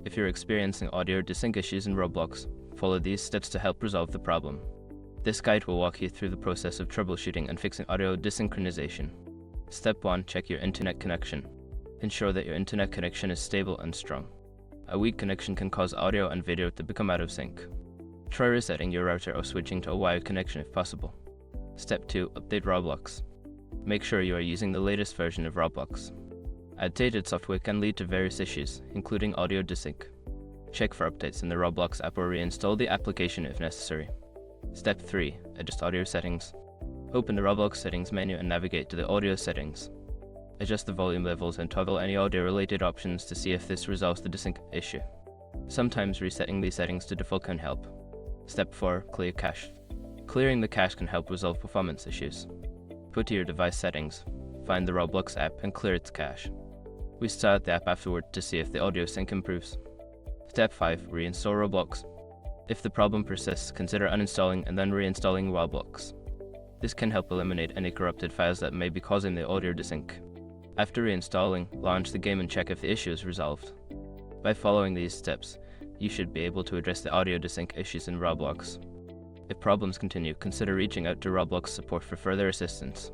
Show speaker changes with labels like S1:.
S1: If you're experiencing audio desync issues in Roblox, follow these steps to help resolve the problem. This guide will walk you through the process of troubleshooting and fixing audio desynchronization. Step 1. Check your internet connection. Ensure that your internet connection is stable and strong. A weak connection can cause audio and video to become out of sync. Try resetting your router or switching to a wired connection if possible. Step 2. Update Roblox. Make sure you are using the latest version of Roblox. Outdated software can lead to various issues, including audio desync. Check for updates in the Roblox app or reinstall the application if necessary. Step 3. Adjust audio settings. Open the Roblox settings menu and navigate to the audio settings. Adjust the volume levels and toggle any audio-related options to see if this resolves the desync issue. Sometimes resetting these settings to default can help. Step 4. Clear cache. Clearing the cache can help resolve performance issues. Go to your device settings, find the Roblox app and clear its cache. Restart the app afterward to see if the audio sync improves. Step 5. Reinstall Roblox. If the problem persists, consider uninstalling and then reinstalling Roblox. This can help eliminate any corrupted files that may be causing the audio desync. After reinstalling, launch the game and check if the issue is resolved. By following these steps, you should be able to address the audio desync issues in Roblox. If problems continue, consider reaching out to Roblox support for further assistance.